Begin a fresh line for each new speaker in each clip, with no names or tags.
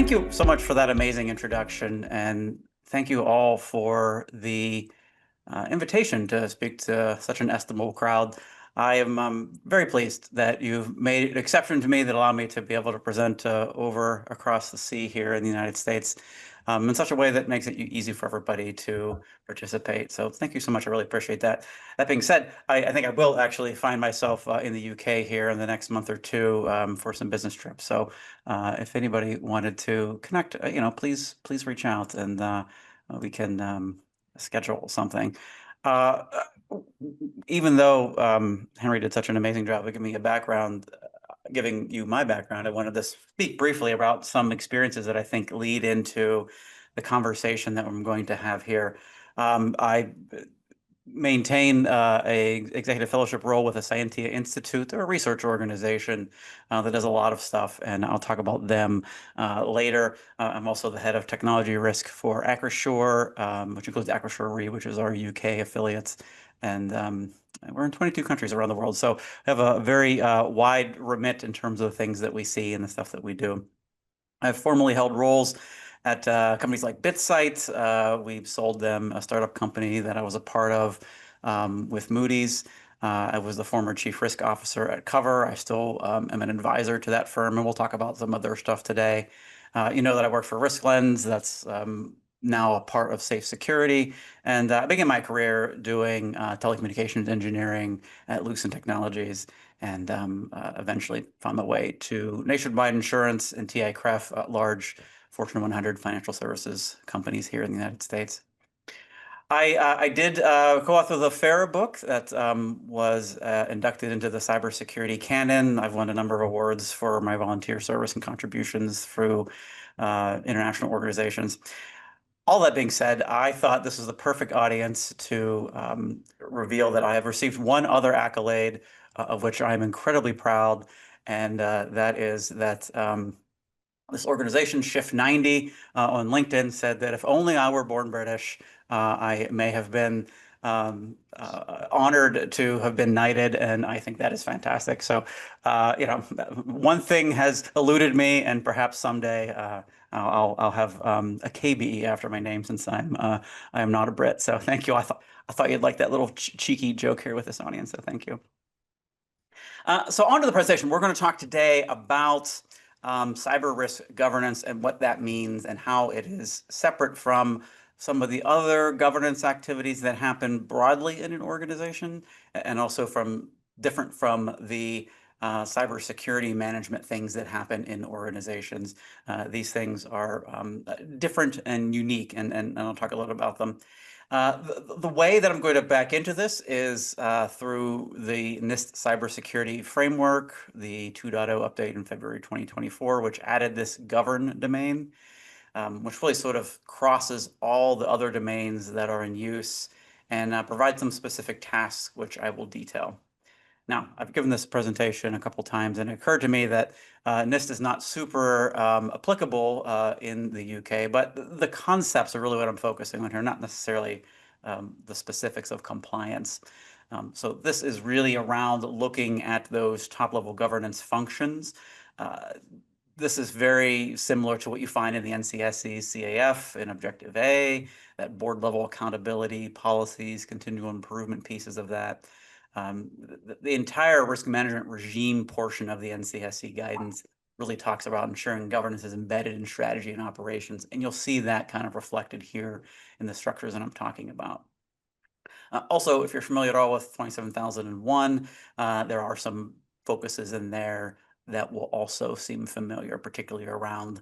Thank you so much for that amazing introduction, and thank you all for the invitation to speak to such an estimable crowd. I am very pleased that you've made an exception to me that allowed me to be able to present over across the sea here in the United States in such a way that makes it easy for everybody to participate. So thank you so much. I really appreciate that. That being said, I think I will actually find myself in the UK here in the next month or two for some business trips. So if anybody wanted to connect, please reach out and we can schedule something. Uh, Even though Henry did such an amazing job of giving me a background, giving you my background, I wanted to speak briefly about some experiences that I think lead into the conversation that I'm going to have here. I maintain a executive fellowship role with a Scientia Institute. They're a research organization that does a lot of stuff, and I'll talk about them later. I'm also the head of technology risk for Acrisure, which includes Acrisure Re, which is our UK affiliates, and we're in 22 countries around the world. So we have a very wide remit in terms of the things that we see and the stuff that we do. I've formerly held roles at companies like BitSight. We've sold them a startup company that I was a part of with Moody's. I was the former chief risk officer at Cover. I still am an advisor to that firm, and we'll talk about some other stuff today. You know that I work for RiskLens. That's now a part of Safe Security. And I began my career doing telecommunications engineering at Lucent Technologies, and eventually found my way to Nationwide Insurance and TI-CREF, large Fortune 100 financial services companies here in the United States. I did co-author the FAIR book that was inducted into the cybersecurity canon. I've won a number of awards for my volunteer service and contributions through international organizations. All that being said, I thought this was the perfect audience to reveal that I have received one other accolade, of which I am incredibly proud, and that is that this organization, Shift 90, on LinkedIn said that if only I were born British, I may have been honored to have been knighted, and I think that is fantastic. So, one thing has eluded me, and perhaps someday I'll have a KBE after my name, since I am not a Brit. So thank you. I thought you'd like that little cheeky joke here with this audience. So thank you. So on to the presentation. We're going to talk today about cyber risk governance and what that means and how it is separate from some of the other governance activities that happen broadly in an organization, and also different from the cybersecurity management things that happen in organizations. These things are different and unique, and I'll talk a little about them. The way that I'm going to back into this is through the NIST cybersecurity framework, the 2.0 update in February 2024, which added this govern domain, which really sort of crosses all the other domains that are in use and provides some specific tasks, which I will detail. Now, I've given this presentation a couple times, and it occurred to me that NIST is not super applicable in the UK, but the concepts are really what I'm focusing on here, not necessarily the specifics of compliance. So this is really around looking at those top-level governance functions. This is very similar to what you find in the NCSC CAF in Objective A, that board-level accountability, policies, continual improvement pieces of that. The entire risk management regime portion of the NCSC guidance really talks about ensuring governance is embedded in strategy and operations, and you'll see that kind of reflected here in the structures that I'm talking about. Also, if you're familiar at all with 27001, there are some focuses in there that will also seem familiar, particularly around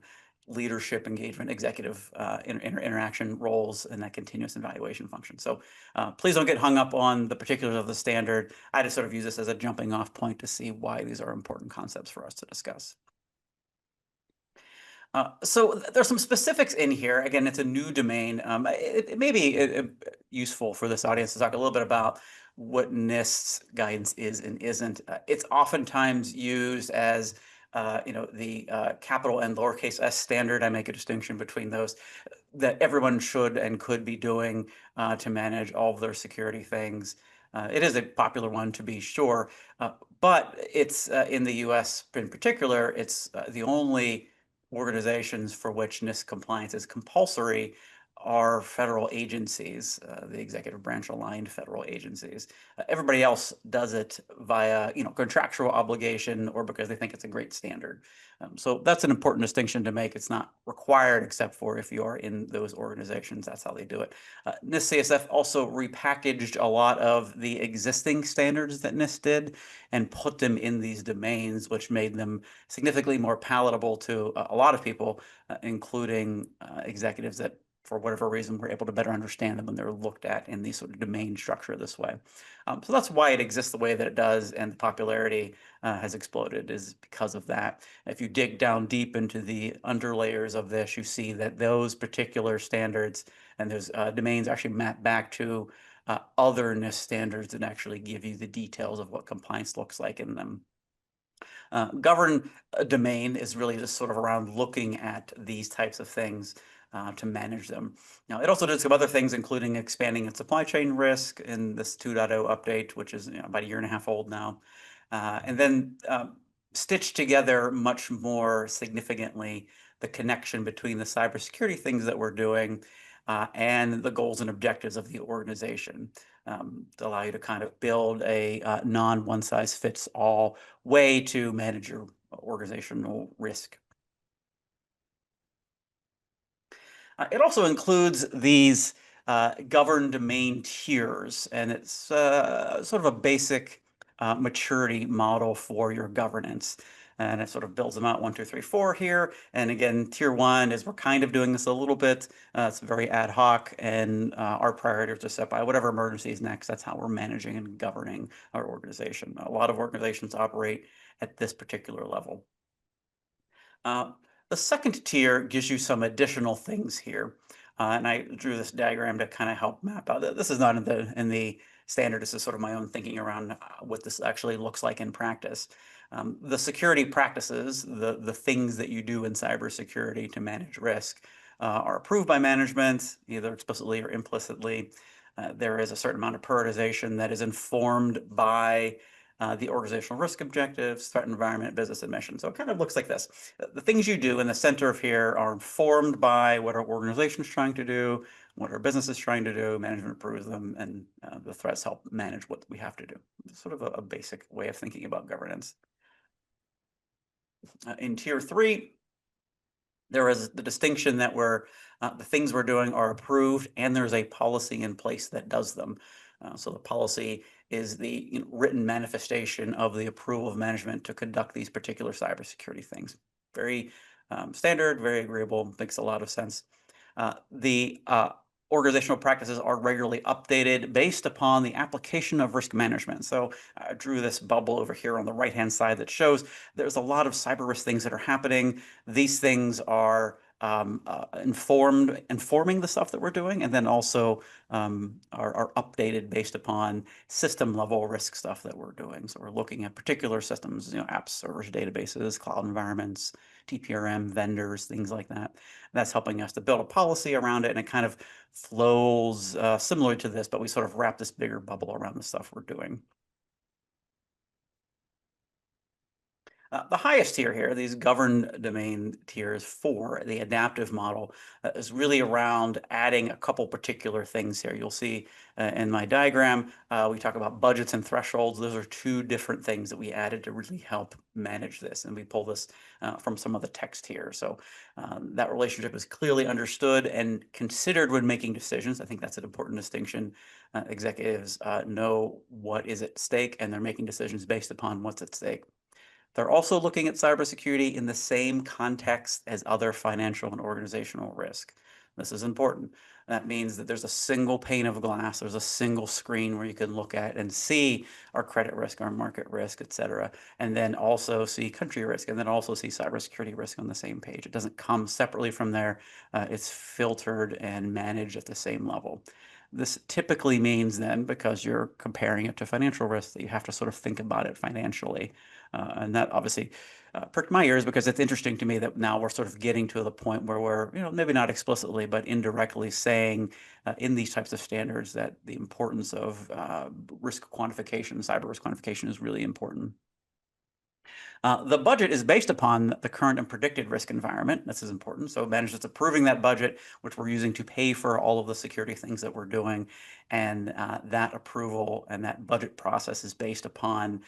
leadership engagement, executive interaction roles, and that continuous evaluation function. So please don't get hung up on the particulars of the standard. I just sort of use this as a jumping off point to see why these are important concepts for us to discuss. So there's some specifics in here. Again, it's a new domain. It may be useful for this audience to talk a little bit about what NIST's guidance is and isn't. It's oftentimes used as the capital and lowercase s standard. I make a distinction between those that everyone should and could be doing to manage all of their security things. It is a popular one, to be sure, but it's in the US in particular, it's the only organizations for which NIST compliance is compulsory are federal agencies, the executive branch aligned federal agencies. Everybody else does it via, contractual obligation or because they think it's a great standard. So that's an important distinction to make. It's not required except for if you are in those organizations. That's how they do it. NIST CSF also repackaged a lot of the existing standards that NIST did and put them in these domains, which made them significantly more palatable to a lot of people, including executives that, for whatever reason, were able to better understand them when they're looked at in these sort of domain structure this way. So that's why it exists the way that it does, and the popularity has exploded is because of that. If you dig down deep into the underlayers of this, you see that those particular standards and those domains actually map back to other NIST standards that actually give you the details of what compliance looks like in them. Govern domain is really just sort of around looking at these types of things to manage them. Now, it also did some other things, including expanding its supply chain risk in this 2.0 update, which is about a year and a half old now. And then stitched together much more significantly the connection between the cybersecurity things that we're doing and the goals and objectives of the organization to allow you to kind of build a non-one-size-fits-all way to manage your organizational risk. It also includes these governed domain tiers, and it's sort of a basic maturity model for your governance. And it sort of builds them out 1, 2, 3, 4 here. And again, tier 1 is we're kind of doing this a little bit. It's very ad hoc, and our priorities are set by whatever emergency is next. That's how we're managing and governing our organization. A lot of organizations operate at this particular level. The second tier gives you some additional things here. And I drew this diagram to kind of help map out. This is not in the standard. This is sort of my own thinking around what this actually looks like in practice. The security practices, the things that you do in cybersecurity to manage risk, are approved by management, either explicitly or implicitly. There is a certain amount of prioritization that is informed by the organizational risk objectives, threat environment, business and mission. So it kind of looks like this. The things you do in the center of here are informed by what our organization is trying to do, what our business is trying to do, management approves them, and the threats help manage what we have to do. It's sort of a basic way of thinking about governance. In tier 3, there is the distinction that the things we're doing are approved and there's a policy in place that does them. So the policy is the written manifestation of the approval of management to conduct these particular cybersecurity things. Very standard, very agreeable, makes a lot of sense. The organizational practices are regularly updated based upon the application of risk management. So I drew this bubble over here on the right-hand side that shows there's a lot of cyber risk things that are happening. These things are informing the stuff that we're doing, and then also are updated based upon system level risk stuff that we're doing. So we're looking at particular systems, apps, servers, databases, cloud environments, TPRM, vendors, things like that. That's helping us to build a policy around it, and it kind of flows similar to this, but we sort of wrap this bigger bubble around the stuff we're doing. The highest tier here, these governed domain tiers 4, the adaptive model, is really around adding a couple particular things here. You'll see in my diagram, we talk about budgets and thresholds. Those are 2 different things that we added to really help manage this. And we pull this from some of the text here. So that relationship is clearly understood and considered when making decisions. I think that's an important distinction. Executives know what is at stake, and they're making decisions based upon what's at stake. They're also looking at cybersecurity in the same context as other financial and organizational risk. This is important. That means that there's a single pane of glass, there's a single screen where you can look at and see our credit risk, our market risk, et cetera, and then also see country risk, and then also see cybersecurity risk on the same page. It doesn't come separately from there. It's filtered and managed at the same level. This typically means then, because you're comparing it to financial risk, that you have to sort of think about it financially. And that obviously pricked my ears, because it's interesting to me that now we're sort of getting to the point where we're, maybe not explicitly, but indirectly saying in these types of standards that the importance of risk quantification, cyber risk quantification, is really important. The budget is based upon the current and predicted risk environment. This is important. So management's approving that budget, which we're using to pay for all of the security things that we're doing. And that approval and that budget process is based upon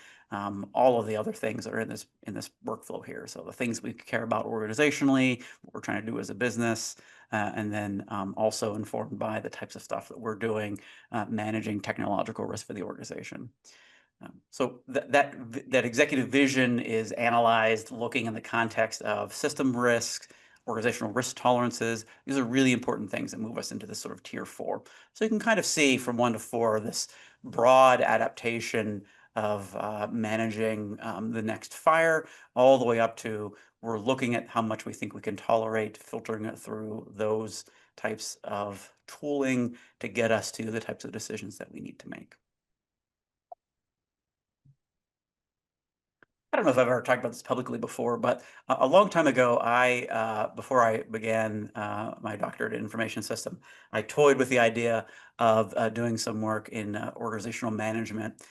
all of the other things that are in this workflow here. So the things we care about organizationally, what we're trying to do as a business, and then also informed by the types of stuff that we're doing, managing technological risk for the organization. So that executive vision is analyzed looking in the context of system risk, organizational risk tolerances. These are really important things that move us into this sort of tier 4. So you can kind of see from 1 to 4 this broad adaptation of managing the next fire, all the way up to we're looking at how much we think we can tolerate, filtering it through those types of tooling to get us to the types of decisions that we need to make. I don't know if I've ever talked about this publicly before, but a long time ago, before I began my doctorate in information system, I toyed with the idea of doing some work in organizational management.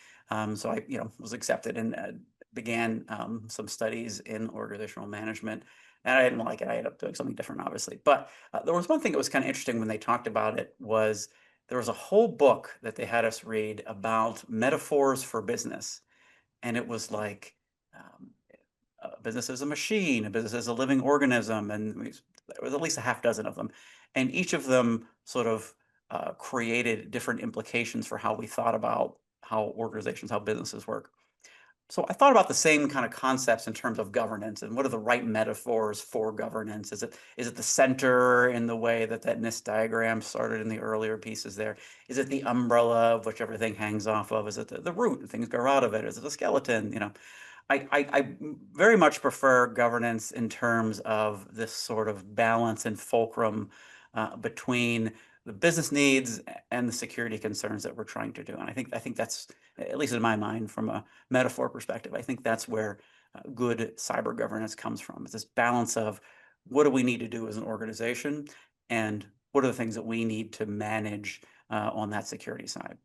So I, was accepted and began some studies in organizational management, and I didn't like it. I ended up doing something different, obviously. But there was one thing that was kind of interesting when they talked about it was there was a whole book that they had us read about metaphors for business, and it was like um, a business is a machine, a business is a living organism, and there was at least a half dozen of them, and each of them sort of created different implications for how we thought about how organizations, how businesses work. So I thought about the same kind of concepts in terms of governance and what are the right metaphors for governance? Is it the center in the way that NIST diagram started in the earlier pieces there? Is it the umbrella of which everything hangs off of? Is it the root, things grow out of it? Is it a skeleton? I very much prefer governance in terms of this sort of balance and fulcrum between the business needs and the security concerns that we're trying to do. And I think that's, at least in my mind, from a metaphor perspective, I think that's where good cyber governance comes from. It's this balance of what do we need to do as an organization and what are the things that we need to manage on that security side.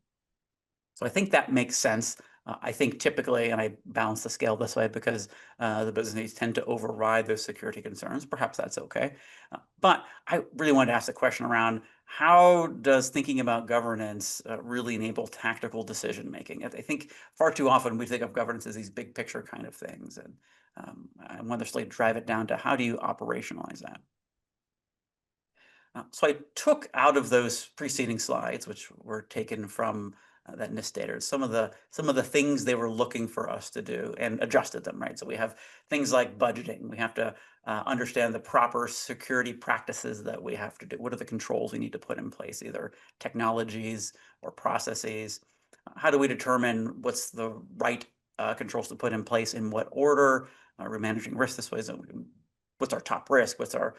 So I think that makes sense. I think typically, and I balance the scale this way because the business needs tend to override those security concerns. Perhaps that's okay. But I really wanted to ask the question around how does thinking about governance really enable tactical decision making? I think far too often we think of governance as these big picture kind of things. And I want to drive it down to how do you operationalize that? So I took out of those preceding slides, which were taken from that NIST data, some of the things they were looking for us to do and adjusted them, right? So we have things like budgeting. We have to understand the proper security practices that we have to do. What are the controls we need to put in place, either technologies or processes? How do we determine what's the right controls to put in place in what order? Are we managing risk this way? So what's our top risk? What's our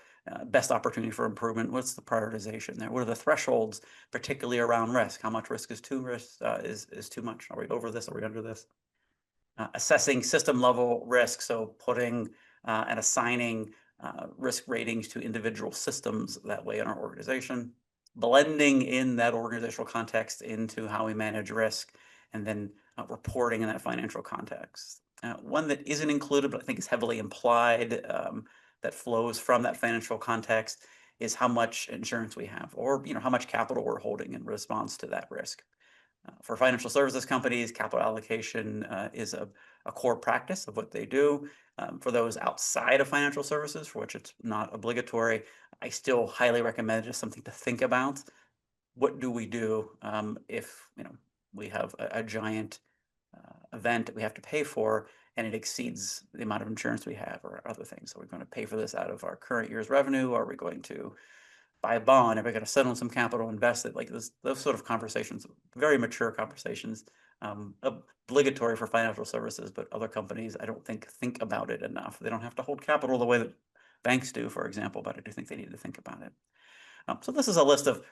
best opportunity for improvement? What's the prioritization there? What are the thresholds, particularly around risk? How much risk is too much? Are we over this? Are we under this? Assessing system level risk, so putting and assigning risk ratings to individual systems that way in our organization, blending in that organizational context into how we manage risk, and then reporting in that financial context. One that isn't included, but I think is heavily implied, that flows from that financial context is how much insurance we have, or how much capital we're holding in response to that risk. For financial services companies, capital allocation is a core practice of what they do. For those outside of financial services, for which it's not obligatory, I still highly recommend it as something to think about. What do we do if we have a giant event that we have to pay for and it exceeds the amount of insurance we have or other things? Are we going to pay for this out of our current year's revenue? Are we going to buy a bond? Are we going to settle some capital, invest it? Like those sort of conversations, very mature conversations, obligatory for financial services, but other companies, I don't think about it enough. They don't have to hold capital the way that banks do, for example, but I do think they need to think about it. So this is a list of,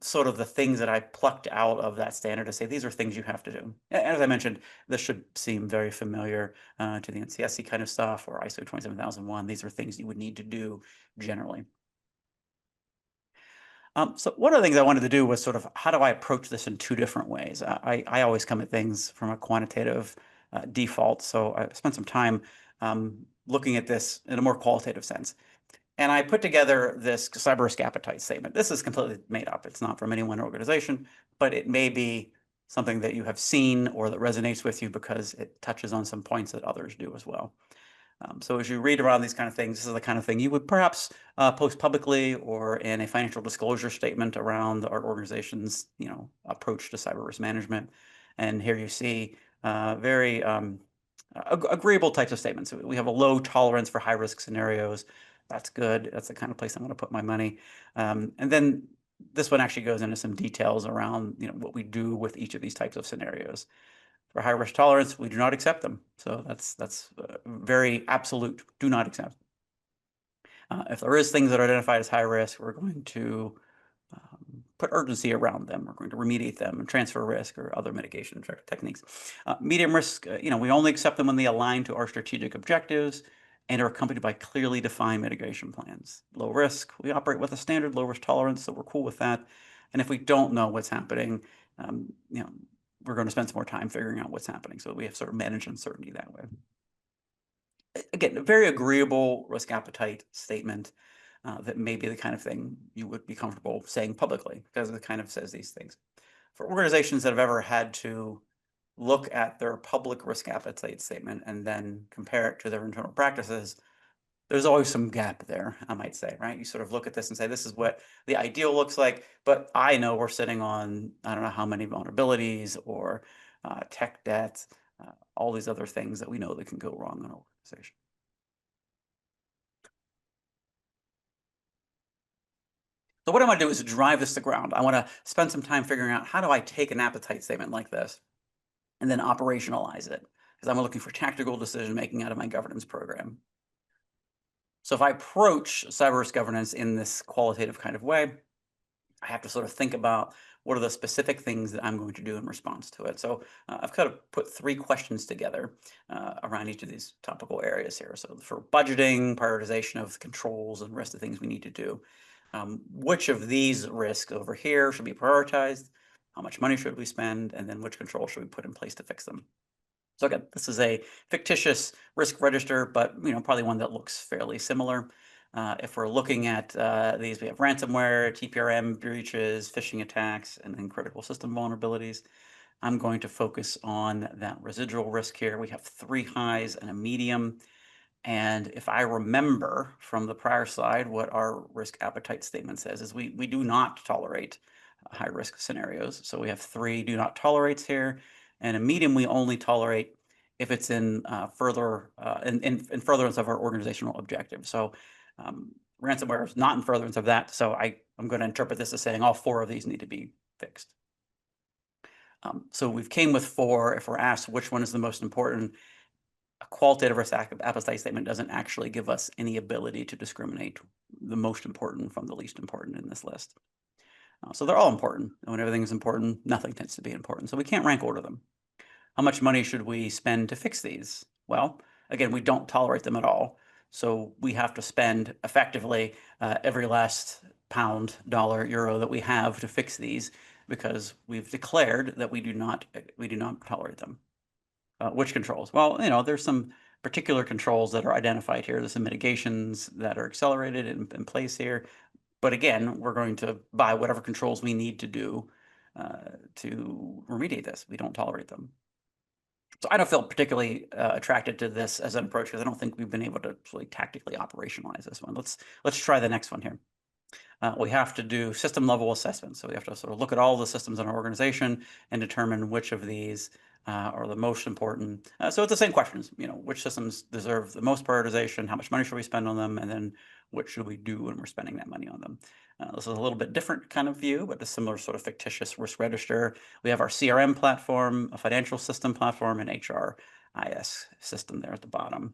sort of the things that I plucked out of that standard to say, these are things you have to do. As I mentioned, this should seem very familiar to the NCSC kind of stuff or ISO 27001. These are things you would need to do generally. So one of the things I wanted to do was sort of, how do I approach this in two different ways? I always come at things from a quantitative default. So I spent some time looking at this in a more qualitative sense. And I put together this cyber risk appetite statement. This is completely made up. It's not from any one organization, but it may be something that you have seen or that resonates with you because it touches on some points that others do as well. So as you read around these kind of things, this is the kind of thing you would perhaps post publicly or in a financial disclosure statement around our organization's, approach to cyber risk management. And here you see very agreeable types of statements. We have a low tolerance for high risk scenarios. That's good. That's the kind of place I'm going to put my money. And then this one actually goes into some details around, what we do with each of these types of scenarios. For high risk tolerance, we do not accept them. So that's very absolute. Do not accept. If there is things that are identified as high risk, we're going to put urgency around them. We're going to remediate them and transfer risk or other mitigation techniques. Medium risk, we only accept them when they align to our strategic objectives and are accompanied by clearly defined mitigation plans. Low risk, we operate with a standard low risk tolerance, so we're cool with that. And if we don't know what's happening, we're going to spend some more time figuring out what's happening. So we have sort of managed uncertainty that way. Again, a very agreeable risk appetite statement that may be the kind of thing you would be comfortable saying publicly because it kind of says these things. For organizations that have ever had to look at their public risk appetite statement and then compare it to their internal practices, there's always some gap there, I might say, right? You sort of look at this and say, this is what the ideal looks like, but I know we're sitting on, I don't know how many vulnerabilities or tech debt, all these other things that we know that can go wrong in an organization. So what I want to do is drive this to ground. I want to spend some time figuring out how do I take an appetite statement like this and then operationalize it, because I'm looking for tactical decision making out of my governance program. So if I approach cyber risk governance in this qualitative kind of way, I have to sort of think about what are the specific things that I'm going to do in response to it. So I've kind of put 3 questions together around each of these topical areas here. So for budgeting, prioritization of controls and rest of the things we need to do, which of these risks over here should be prioritized? How much money should we spend? And then which controls should we put in place to fix them? So again, this is a fictitious risk register, but probably one that looks fairly similar. If we're looking at these, we have ransomware, TPRM breaches, phishing attacks, and then critical system vulnerabilities. I'm going to focus on that residual risk here. We have 3 highs and a medium. And if I remember from the prior slide, what our risk appetite statement says is we do not tolerate high risk scenarios. So we have 3 do not tolerates here, and a medium we only tolerate if it's in in furtherance of our organizational objective. So ransomware is not in furtherance of that. So I'm going to interpret this as saying all 4 of these need to be fixed. So we've came with 4. If we're asked which one is the most important, a qualitative risk appetite statement doesn't actually give us any ability to discriminate the most important from the least important in this list. So they're all important. And when everything is important, nothing tends to be important. So we can't rank order them. How much money should we spend to fix these? Well, again, we don't tolerate them at all. So we have to spend effectively every last pound, dollar, euro that we have to fix these because we've declared that we do not tolerate them. Which controls? Well, there's some particular controls that are identified here. There's some mitigations that are accelerated in place here. But again, we're going to buy whatever controls we need to do to remediate this. We don't tolerate them. So I don't feel particularly attracted to this as an approach because I don't think we've been able to really tactically operationalize this one. Let's try the next one here. We have to do system level assessment. So we have to sort of look at all the systems in our organization and determine which of these are the most important. So it's the same questions, which systems deserve the most prioritization, how much money should we spend on them, and then what should we do when we're spending that money on them. This is a little bit different kind of view, but a similar sort of fictitious risk register. We have our CRM platform, a financial system platform, and HRIS system there at the bottom.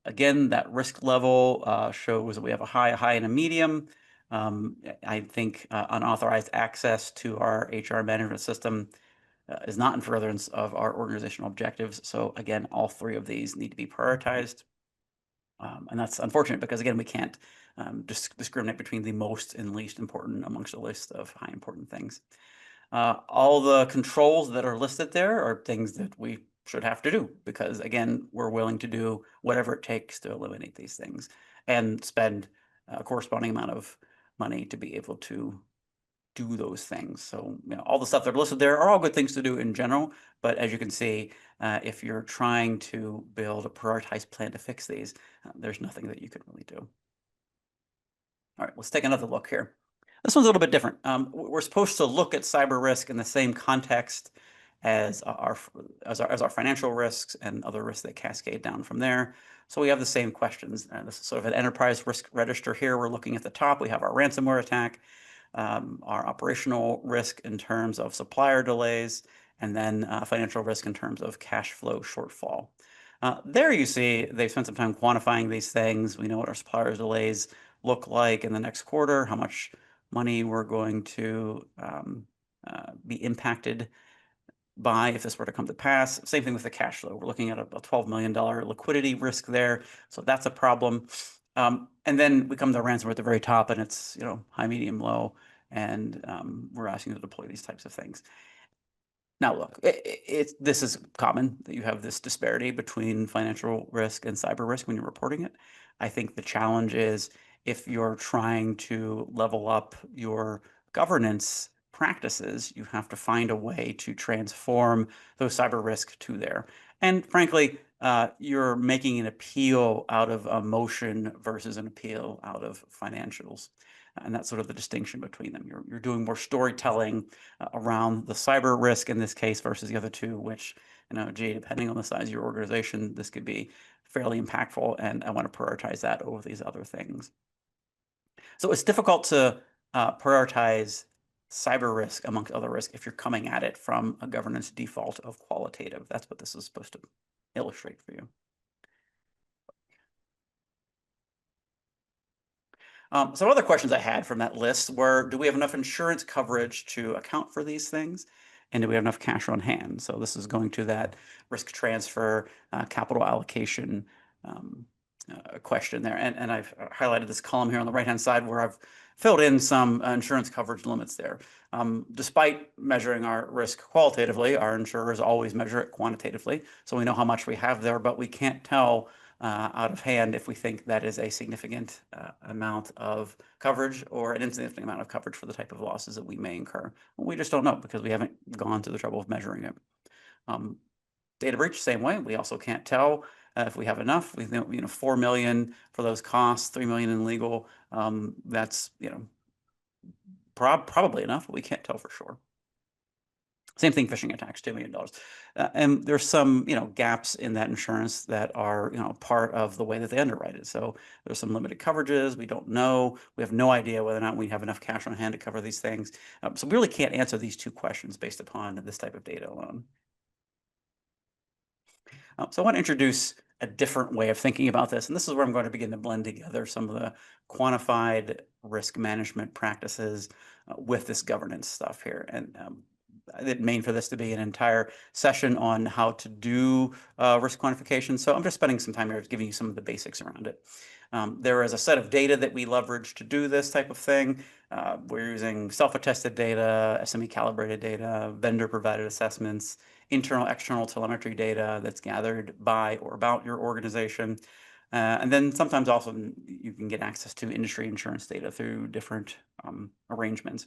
Again, that risk level shows that we have a high, and a medium. I think unauthorized access to our HR management system is not in furtherance of our organizational objectives. So again, all 3 of these need to be prioritized. And that's unfortunate because again, we can't discriminate between the most and least important amongst a list of high important things. All the controls that are listed there are things that we should have to do, because again, we're willing to do whatever it takes to eliminate these things and spend a corresponding amount of money to be able to do those things. So, all the stuff that are listed there are all good things to do in general, but as you can see, if you're trying to build a prioritized plan to fix these, there's nothing that you can really do. All right, let's take another look here. This one's a little bit different. We're supposed to look at cyber risk in the same context as our financial risks and other risks that cascade down from there. So we have the same questions. This is sort of an enterprise risk register here. We're looking at the top. We have our ransomware attack, our operational risk in terms of supplier delays, and then financial risk in terms of cash flow shortfall. There you see they've spent some time quantifying these things. We know what our supplier delays look like in the next quarter, how much money we're going to be impacted by if this were to come to pass. Same thing with the cash flow. We're looking at a $12 million liquidity risk there, so that's a problem. And then we come to ransomware at the very top, and it's high, medium, low, and we're asking to deploy these types of things. Now, look, this is common that you have this disparity between financial risk and cyber risk when you're reporting it. I think the challenge is if you're trying to level up your governance practices, you have to find a way to transform those cyber risk to there. And frankly, you're making an appeal out of emotion versus an appeal out of financials. And that's sort of the distinction between them. You're doing more storytelling around the cyber risk in this case versus the other two, which, gee, depending on the size of your organization, this could be fairly impactful, and I want to prioritize that over these other things. So it's difficult to prioritize cyber risk amongst other risk if you're coming at it from a governance default of qualitative. That's what this is supposed to illustrate for you. Some other questions I had from that list were, do we have enough insurance coverage to account for these things? And do we have enough cash on hand? So this is going to that risk transfer, capital allocation question there. And I've highlighted this column here on the right-hand side where I've filled in some insurance coverage limits there. Despite measuring our risk qualitatively, our insurers always measure it quantitatively. So we know how much we have there, but we can't tell out of hand if we think that is a significant amount of coverage or an insignificant amount of coverage for the type of losses that we may incur. We just don't know because we haven't gone to the trouble of measuring it. Data breach, same way. We also can't tell if we have enough. We think 4 million for those costs, 3 million in legal. That's probably enough, but we can't tell for sure. Same thing, phishing attacks, $2 million. And there's some, gaps in that insurance that are, part of the way that they underwrite it. So there's some limited coverages. We don't know. We have no idea whether or not we have enough cash on hand to cover these things. So we really can't answer these two questions based upon this type of data alone. So I want to introduce a different way of thinking about this. And this is where I'm going to begin to blend together some of the quantified risk management practices with this governance stuff here. And I didn't mean for this to be an entire session on how to do risk quantification. So I'm just spending some time here giving you some of the basics around it. There is a set of data that we leverage to do this type of thing. We're using self-attested data, SME calibrated data, vendor provided assessments, internal, external telemetry data that's gathered by or about your organization. And then sometimes also you can get access to industry insurance data through different arrangements.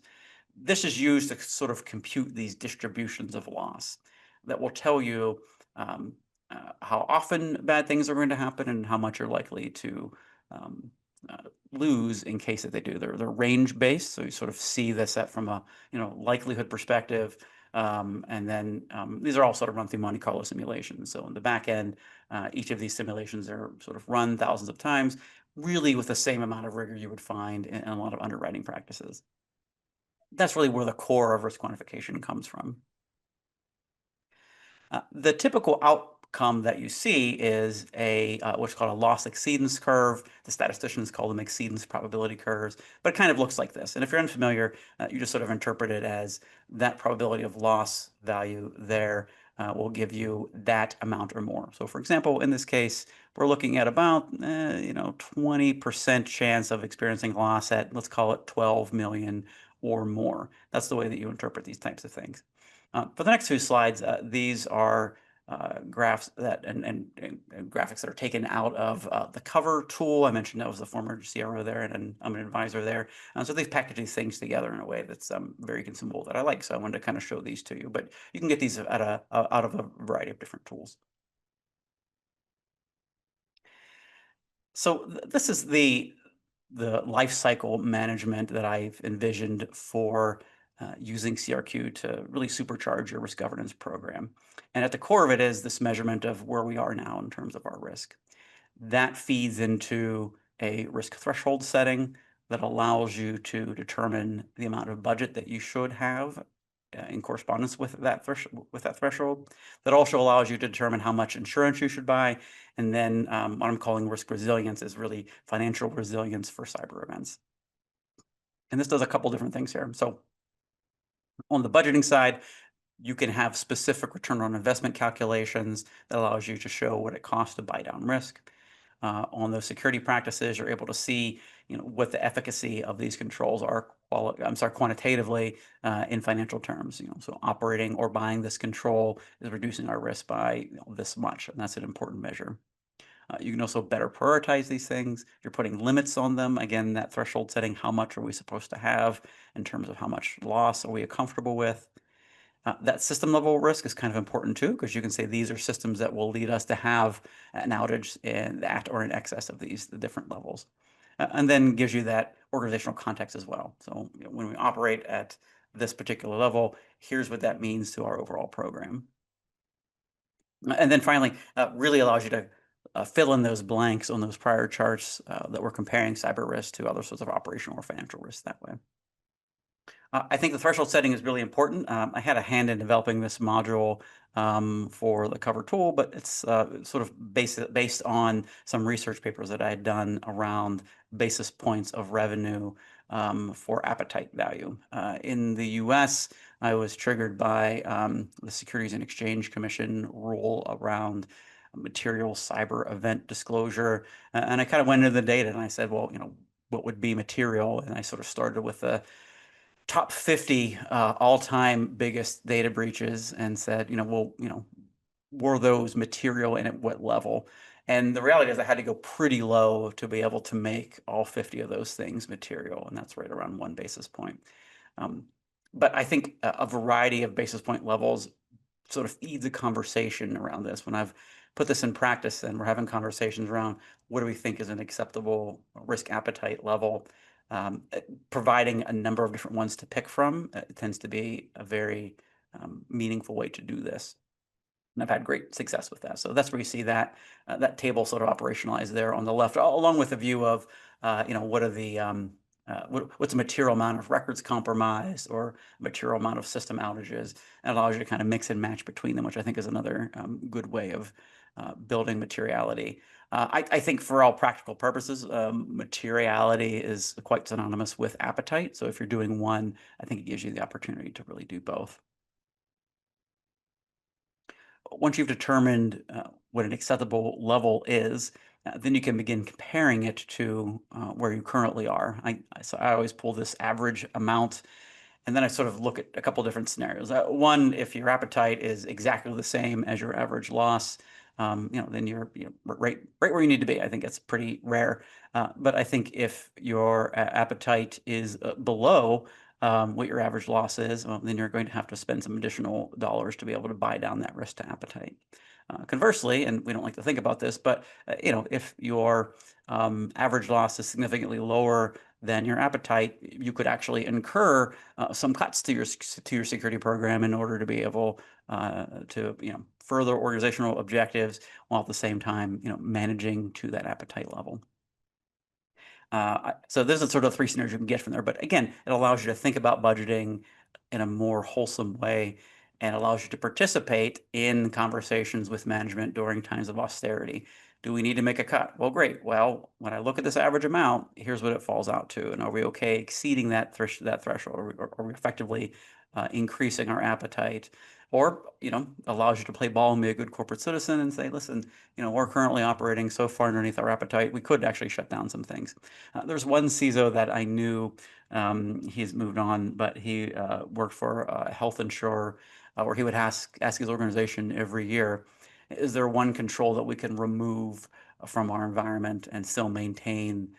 This is used to sort of compute these distributions of loss that will tell you how often bad things are going to happen and how much you're likely to lose in case that they do. They're range based, so you sort of see this from a likelihood perspective. And then these are all sort of run through Monte Carlo simulations. So in the back end, each of these simulations are sort of run thousands of times, really with the same amount of rigor you would find in a lot of underwriting practices. That's really where the core of risk quantification comes from. The typical outcome that you see is what's called a loss exceedance curve. The statisticians call them exceedance probability curves, but it kind of looks like this. And if you're unfamiliar, you just sort of interpret it as that probability of loss value there will give you that amount or more. So for example, in this case, we're looking at about 20% chance of experiencing loss at, let's call it 12 million or more. That's the way that you interpret these types of things. For the next two slides, these are graphs that and graphics that are taken out of the cover tool. I mentioned I was a former CRO there, and I'm an advisor there. So they package these things together in a way that's very consumable that I like. So I wanted to kind of show these to you. But you can get these out of a variety of different tools. So this is the life cycle management that I've envisioned for using CRQ to really supercharge your risk governance program. And at the core of it is this measurement of where we are now in terms of our risk. That feeds into a risk threshold setting that allows you to determine the amount of budget that you should have in correspondence with that threshold. That also allows you to determine how much insurance you should buy. And then what I'm calling risk resilience is really financial resilience for cyber events. And this does a couple different things here. So on the budgeting side, you can have specific return on investment calculations that allows you to show what it costs to buy down risk. On those security practices, you're able to see, what the efficacy of these controls are. Quantitatively in financial terms. So operating or buying this control is reducing our risk by this much, and that's an important measure. You can also better prioritize these things. You're putting limits on them. Again, that threshold setting, how much are we supposed to have in terms of how much loss are we comfortable with? That system level risk is kind of important too, because you can say these are systems that will lead us to have an outage at or in excess of the different levels. And then gives you that organizational context as well. So when we operate at this particular level, here's what that means to our overall program. And then finally, really allows you to fill in those blanks on those prior charts that we're comparing cyber risk to other sorts of operational or financial risks that way. I think the threshold setting is really important. I had a hand in developing this module for the cover tool, but it's sort of based on some research papers that I had done around basis points of revenue for appetite value. In the US, I was triggered by the Securities and Exchange Commission rule around material cyber event disclosure. And I kind of went into the data and I said, well, what would be material? And I sort of started with the top 50 all-time biggest data breaches and said, were those material and at what level? And the reality is I had to go pretty low to be able to make all 50 of those things material, and that's right around 1 basis point. But I think a variety of basis point levels sort of feeds a conversation around this. When I've put this in practice and we're having conversations around what do we think is an acceptable risk appetite level, providing a number of different ones to pick from tends to be a very meaningful way to do this. And I've had great success with that. So that's where you see that that table sort of operationalized there on the left, along with a view of, what are the what's the material amount of records compromised or material amount of system outages, and allows you to kind of mix and match between them, which I think is another good way of building materiality. I think for all practical purposes, materiality is quite synonymous with appetite. So if you're doing one, I think it gives you the opportunity to really do both. Once you've determined what an acceptable level is, then you can begin comparing it to where you currently are. So I always pull this average amount, and then I sort of look at a couple different scenarios. One, if your appetite is exactly the same as your average loss, then you're right where you need to be. I think that's pretty rare. But I think if your appetite is below what your average loss is, then you're going to have to spend some additional dollars to be able to buy down that risk to appetite. Conversely, and we don't like to think about this, but if your average loss is significantly lower than your appetite, you could actually incur some cuts to your security program in order to be able to further organizational objectives while at the same time managing to that appetite level. So there's a sort of three scenarios you can get from there. But again, it allows you to think about budgeting in a more wholesome way and allows you to participate in conversations with management during times of austerity. Do we need to make a cut? Well, great. Well, when I look at this average amount, here's what it falls out to. And are we okay exceeding that threshold? Are we effectively increasing our appetite? Or, allows you to play ball and be a good corporate citizen and say, listen, we're currently operating so far underneath our appetite, we could actually shut down some things. There's one CISO that I knew, he's moved on, but he worked for a health insurer where he would ask his organization every year, is there one control that we can remove from our environment and still maintain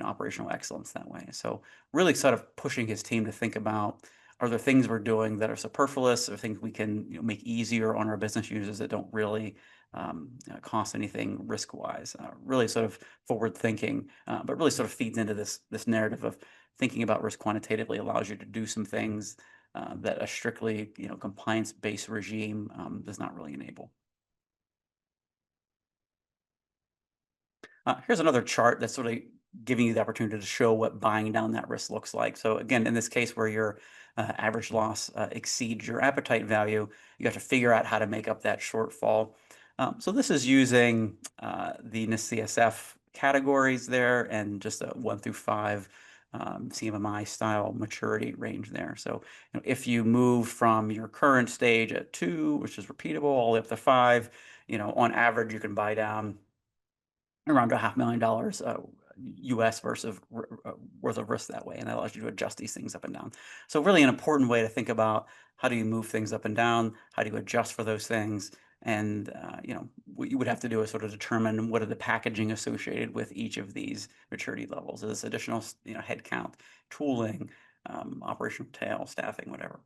operational excellence that way? So really sort of pushing his team to think about, are there things we're doing that are superfluous, or things we can make easier on our business users that don't really cost anything risk-wise? Really sort of forward thinking, but really sort of feeds into this narrative of thinking about risk quantitatively allows you to do some things that a strictly compliance-based regime does not really enable. Here's another chart that's sort of giving you the opportunity to show what buying down that risk looks like. So again, in this case where your average loss exceeds your appetite value, you have to figure out how to make up that shortfall. So this is using the NIST-CSF categories there and just a 1 through 5 CMMI style maturity range there. So if you move from your current stage at 2, which is repeatable, all the way up to 5, on average you can buy down around $500,000 US versus worth of risk that way, and that allows you to adjust these things up and down. So really an important way to think about how do you move things up and down, how do you adjust for those things, and what you would have to do is sort of determine what are the packaging associated with each of these maturity levels. Is this additional headcount, tooling, operational tail, staffing, whatever.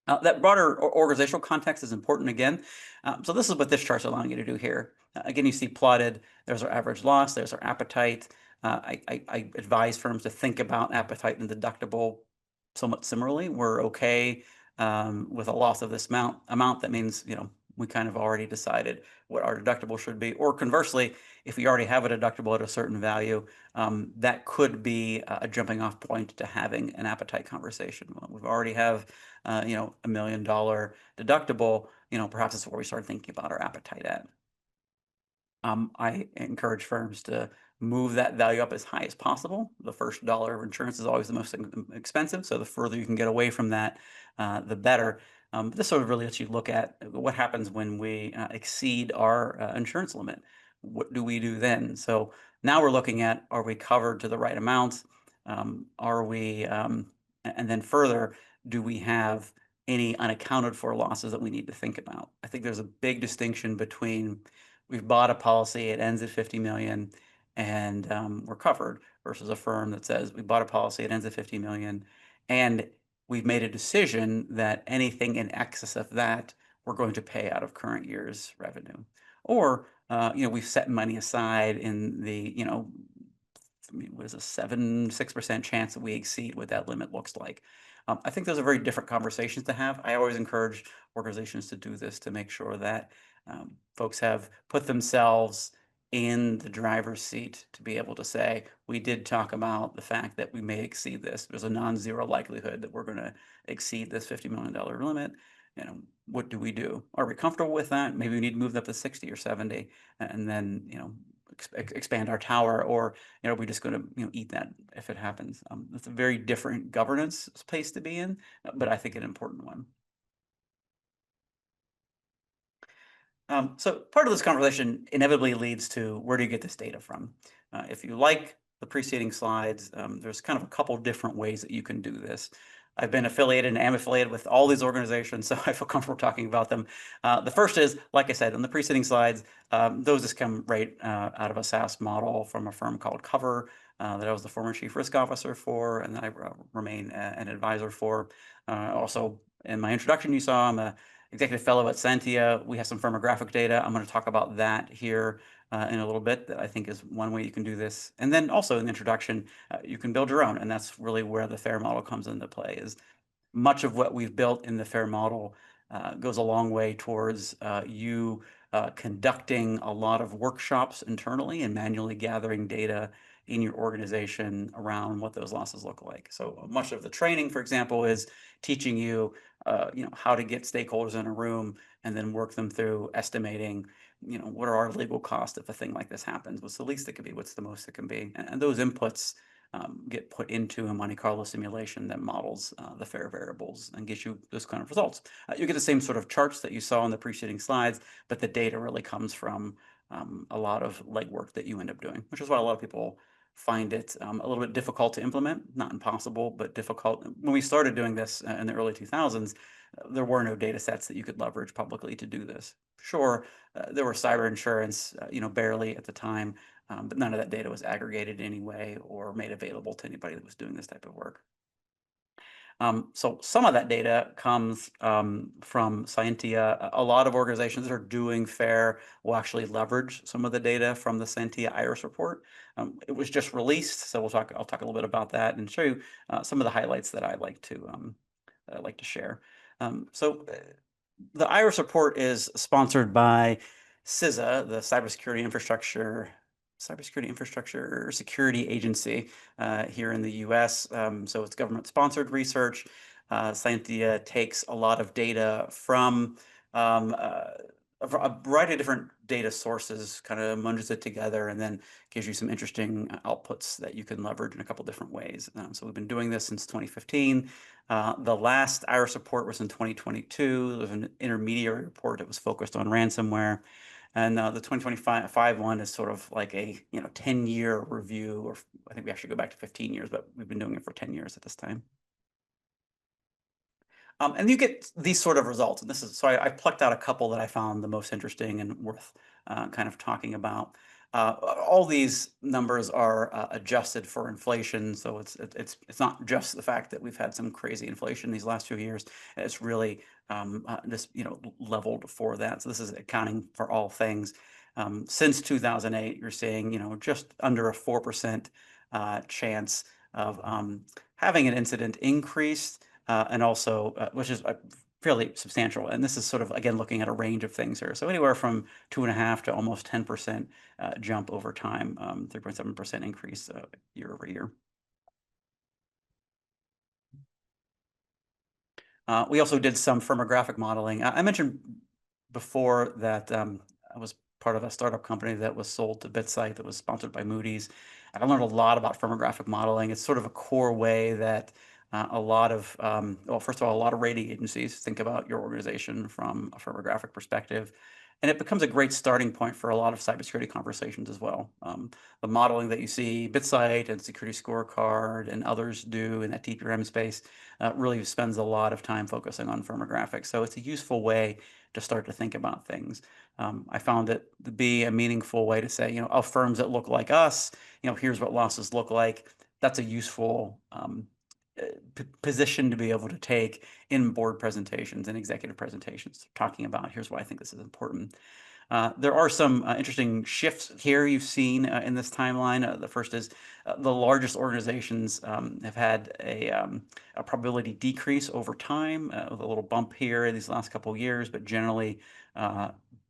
That broader organizational context is important again. So this is what this chart's allowing you to do here. Again, you see plotted, there's our average loss, there's our appetite. I advise firms to think about appetite and deductible somewhat similarly. We're okay with a loss of this amount. That means, we kind of already decided what our deductible should be. Or conversely, if we already have a deductible at a certain value, that could be a jumping off point to having an appetite conversation. Well, we already have $1 million deductible, perhaps that's where we start thinking about our appetite at. I encourage firms to move that value up as high as possible. The first dollar of insurance is always the most expensive, so the further you can get away from that, the better. This sort of really lets you look at what happens when we exceed our insurance limit. What do we do then? So now we're looking at, are we covered to the right amount? Are we, and then further, do we have any unaccounted for losses that we need to think about? I think there's a big distinction between we've bought a policy, it ends at 50 million, and we're covered, versus a firm that says we bought a policy, it ends at 50 million, and we've made a decision that anything in excess of that we're going to pay out of current year's revenue. Or we've set money aside in the what is a 6% chance that we exceed what that limit looks like. I think those are very different conversations to have. I always encourage organizations to do this to make sure that folks have put themselves in the driver's seat to be able to say, we did talk about the fact that we may exceed this. There's a non-zero likelihood that we're going to exceed this $50 million limit. What do we do? Are we comfortable with that? Maybe we need to move up to 60 or 70 and then, expand our tower, or are we just going to eat that if it happens? It's a very different governance space to be in, but I think an important one. So part of this conversation inevitably leads to, where do you get this data from? If you like the preceding slides, there's kind of a couple different ways that you can do this. I've been affiliated and am affiliated with all these organizations, so I feel comfortable talking about them. The first is, like I said, on the preceding slides, those just come right out of a SaaS model from a firm called Cover that I was the former chief risk officer for, and then I remain an advisor for. Also, in my introduction, you saw I'm a executive fellow at Sentia. We have some firmographic data. I'm going to talk about that here in a little bit. That I think is one way you can do this. And then also in the introduction, you can build your own, and that's really where the FAIR model comes into play. Is much of what we've built in the FAIR model goes a long way towards you conducting a lot of workshops internally and manually gathering data in your organization around what those losses look like. So much of the training, for example, is teaching you, how to get stakeholders in a room and then work them through estimating, what are our legal costs if a thing like this happens? What's the least it could be? What's the most it can be? And those inputs get put into a Monte Carlo simulation that models the FAIR variables and gives you those kind of results. You get the same sort of charts that you saw in the preceding slides, but the data really comes from a lot of legwork that you end up doing, which is why a lot of people find it a little bit difficult to implement, not impossible, but difficult. When we started doing this in the early 2000s, there were no data sets that you could leverage publicly to do this. Sure, there were cyber insurance, barely at the time, but none of that data was aggregated in any way or made available to anybody that was doing this type of work. So some of that data comes from Scientia. A lot of organizations that are doing fair will actually leverage some of the data from the Scientia IRIS report. It was just released, so I'll talk a little bit about that and show you some of the highlights that I'd like to share. The IRIS report is sponsored by CISA, the Cybersecurity Infrastructure Security Agency here in the US. So it's government-sponsored research. Scientia takes a lot of data from a variety of different data sources, kind of munges it together, and then gives you some interesting outputs that you can leverage in a couple different ways. So we've been doing this since 2015. The last IRIS report was in 2022. There was an intermediary report that was focused on ransomware. And the 2025 one is sort of like a 10-year review, or I think we actually go back to 15 years, but we've been doing it for 10 years at this time. And you get these sort of results. And I plucked out a couple that I found the most interesting and worth kind of talking about. All these numbers are adjusted for inflation, so it's not just the fact that we've had some crazy inflation these last few years. It's really just leveled for that. So this is accounting for all things. Since 2008, you're seeing just under a 4% chance of having an incident increase, and also which is fairly substantial. And this is sort of, again, looking at a range of things here. So anywhere from 2.5 to almost 10% jump over time, 3.7% increase year over year. We also did some firmographic modeling. I mentioned before that I was part of a startup company that was sold to BitSight that was sponsored by Moody's. I learned a lot about firmographic modeling. It's sort of a core way that a lot of, well, first of all, a lot of rating agencies think about your organization from a firmographic perspective. And it becomes a great starting point for a lot of cybersecurity conversations as well. The modeling that you see BitSight and Security Scorecard and others do in that TPRM space really spends a lot of time focusing on firmographics. So it's a useful way to start to think about things. I found it to be a meaningful way to say, of firms that look like us, here's what losses look like. That's a useful position to be able to take in board presentations and executive presentations, talking about here's why I think this is important. There are some interesting shifts here you've seen in this timeline. The first is the largest organizations have had a probability decrease over time, with a little bump here in these last couple of years, but generally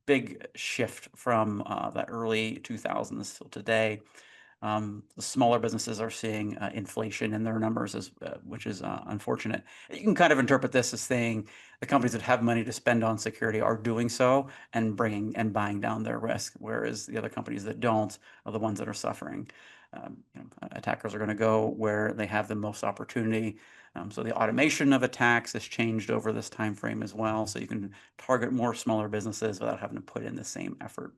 big shift from the early 2000s till today. The smaller businesses are seeing inflation in their numbers, which is unfortunate. You can kind of interpret this as saying the companies that have money to spend on security are doing so and buying down their risk, whereas the other companies that don't are the ones that are suffering. Attackers are going to go where they have the most opportunity. So the automation of attacks has changed over this time frame as well. So you can target more smaller businesses without having to put in the same effort.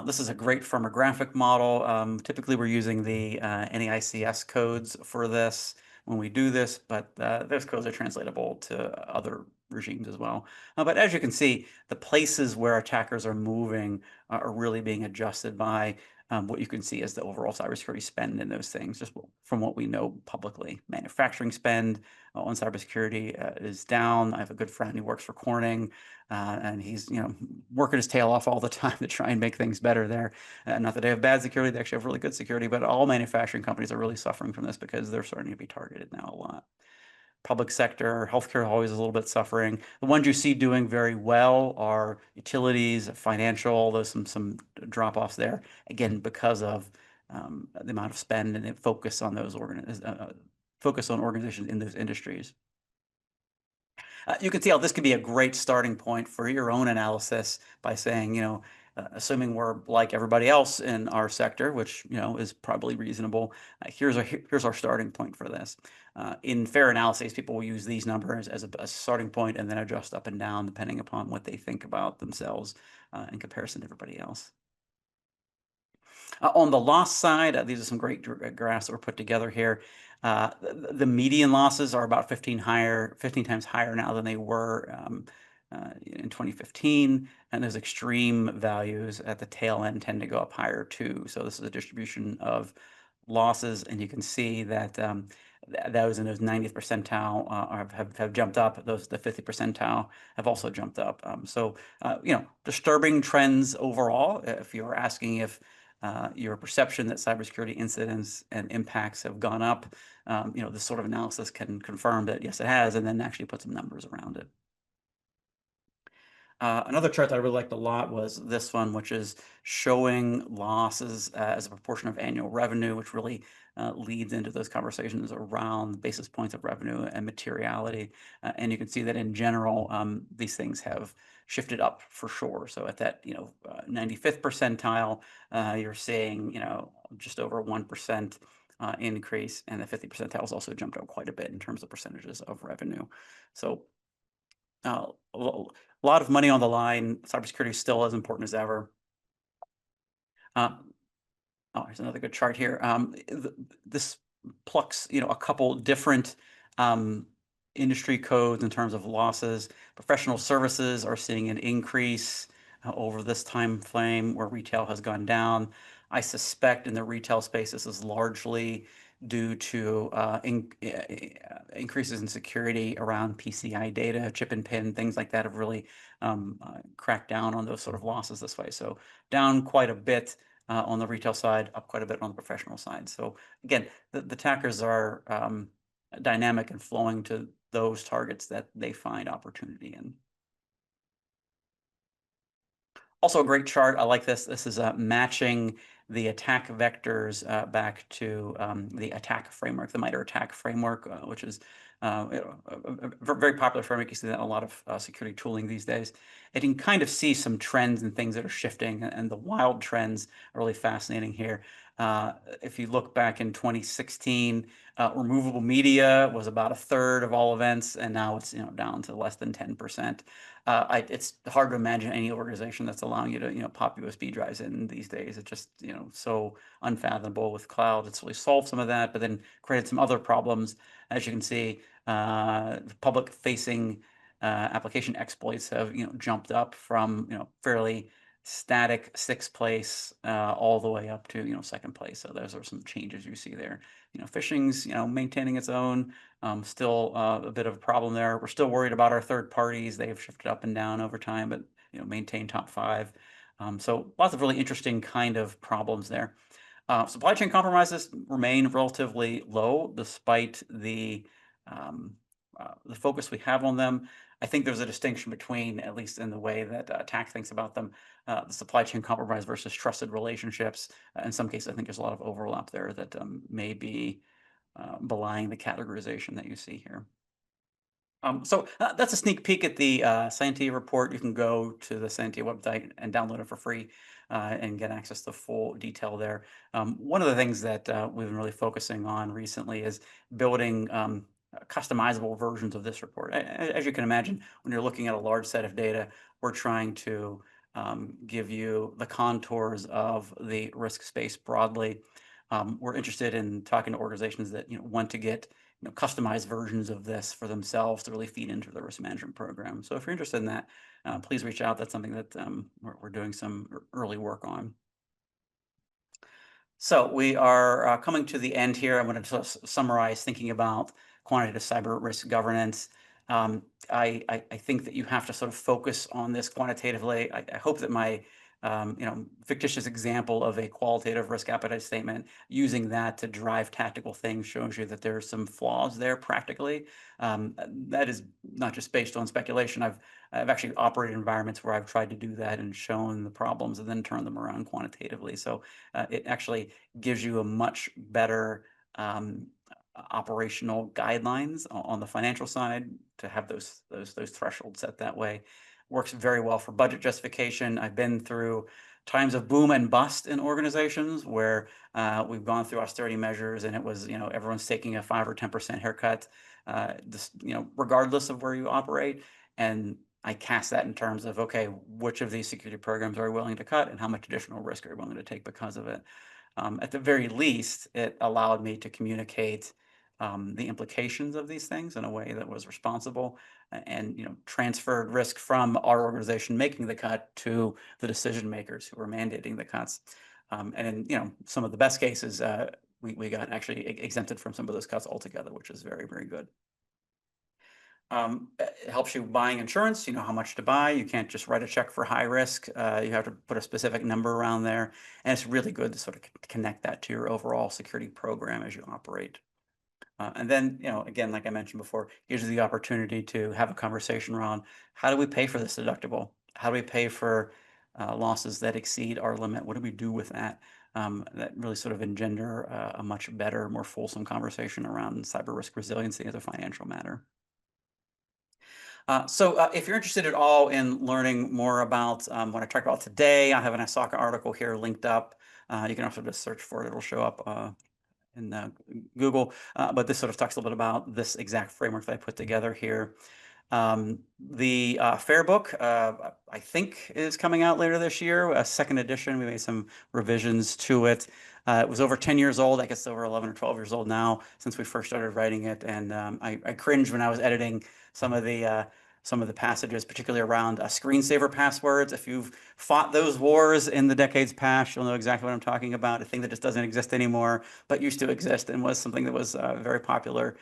This is a great firmographic model. Typically, we're using the NAICS codes for this when we do this, but those codes are translatable to other regimes as well. But as you can see, the places where attackers are moving are really being adjusted by what you can see as the overall cybersecurity spend in those things, just from what we know publicly. Manufacturing spend on cybersecurity is down. I have a good friend who works for Corning, and he's working his tail off all the time to try and make things better there. Not that they have bad security, they actually have really good security, but all manufacturing companies are really suffering from this because they're starting to be targeted now a lot. Public sector, healthcare always is a little bit suffering. The ones you see doing very well are utilities, financial. There's some drop-offs there, again, because of the amount of spend and the focus on those organizations in those industries. You can see how this could be a great starting point for your own analysis by saying, assuming we're like everybody else in our sector, which is probably reasonable, here's our starting point for this. In fair analyses, people will use these numbers as a starting point and then adjust up and down depending upon what they think about themselves in comparison to everybody else. On the loss side, these are some great graphs that were put together here. The median losses are about 15 times higher now than they were in 2015, and those extreme values at the tail end tend to go up higher too. So this is a distribution of losses, and you can see that those in those 90th percentile have jumped up. The 50th percentile have also jumped up. So disturbing trends overall. If you're asking if your perception that cybersecurity incidents and impacts have gone up, this sort of analysis can confirm that yes, it has, and then actually put some numbers around it. Another chart that I really liked a lot was this one, which is showing losses as a proportion of annual revenue, which really leads into those conversations around basis points of revenue and materiality. And you can see that in general, these things have shifted up for sure. So at that 95th percentile, you're seeing just over 1% increase, and the 50th percentile has also jumped up quite a bit in terms of percentages of revenue. So a lot of money on the line. Cybersecurity is still as important as ever. Here's another good chart here. This plucks, a couple different industry codes in terms of losses. Professional services are seeing an increase over this time frame where retail has gone down. I suspect in the retail space, this is largely due to increases in security around PCI data, chip and pin, things like that have really cracked down on those sort of losses this way. So down quite a bit on the retail side, up quite a bit on the professional side. So again, the attackers are dynamic and flowing to those targets that they find opportunity in. Also a great chart. I like this. This is matching the attack vectors back to the attack framework, the MITRE ATT&CK framework, which is a very popular framework. You see that in a lot of security tooling these days. And you can kind of see some trends and things that are shifting, and the wild trends are really fascinating here. If you look back in 2016, removable media was about a third of all events, and now it's down to less than 10%. It's hard to imagine any organization that's allowing you to pop USB drives in these days. It's just so unfathomable. With cloud, it's really solved some of that, but then created some other problems. As you can see, public-facing application exploits have jumped up from fairly static 6th place all the way up to 2nd place. So those are some changes you see there. Phishing's maintaining its own. Still a bit of a problem there. We're still worried about our third parties. They've shifted up and down over time, but maintain top 5. So lots of really interesting kind of problems there. Supply chain compromises remain relatively low despite the focus we have on them. I think there's a distinction between, at least in the way that attack thinks about them, the supply chain compromise versus trusted relationships. In some cases, I think there's a lot of overlap there that may be belying the categorization that you see here. So that's a sneak peek at the Scientia report. You can go to the Scientia website and download it for free and get access to full detail there. One of the things that we've been really focusing on recently is building customizable versions of this report. As you can imagine, when you're looking at a large set of data, we're trying to give you the contours of the risk space broadly. We're interested in talking to organizations that want to get customized versions of this for themselves to really feed into the risk management program. So if you're interested in that, please reach out. That's something that we're doing some early work on. So we are coming to the end here. I'm going to summarize thinking about quantitative cyber risk governance. I think that you have to sort of focus on this quantitatively. I hope that my fictitious example of a qualitative risk appetite statement, using that to drive tactical things, shows you that there's some flaws there practically. That is not just based on speculation. I've actually operated in environments where I've tried to do that and shown the problems and then turned them around quantitatively. So it actually gives you a much better operational guidelines on the financial side to have those thresholds set that way. Works very well for budget justification. I've been through times of boom and bust in organizations where we've gone through austerity measures and it was everyone's taking a 5 or 10% haircut, regardless of where you operate. And I cast that in terms of, okay, which of these security programs are we willing to cut and how much additional risk are we willing to take because of it? At the very least, it allowed me to communicate the implications of these things in a way that was responsible and transferred risk from our organization making the cut to the decision makers who were mandating the cuts. And in some of the best cases, we got actually exempted from some of those cuts altogether, which is very, very good. It helps you buying insurance, you know how much to buy. You can't just write a check for high risk. You have to put a specific number around there. And it's really good to sort of connect that to your overall security program as you operate. And then, again, like I mentioned before, gives you the opportunity to have a conversation around how do we pay for this deductible? How do we pay for losses that exceed our limit? What do we do with that? That really sort of engender a much better, more fulsome conversation around cyber risk resiliency as a financial matter. So if you're interested at all in learning more about what I talked about today, I have an Asaka article here linked up. You can also just search for it. It'll show up in Google. But this sort of talks a little bit about this exact framework that I put together here. The Fair book, I think, is coming out later this year, a second edition. We made some revisions to it. It was over 10 years old. I guess it's over 11 or 12 years old now since we first started writing it. And I cringed when I was editing some of the passages, particularly around screensaver passwords. If you've fought those wars in the decades past, you'll know exactly what I'm talking about. A thing that just doesn't exist anymore, but used to exist and was something that was very popular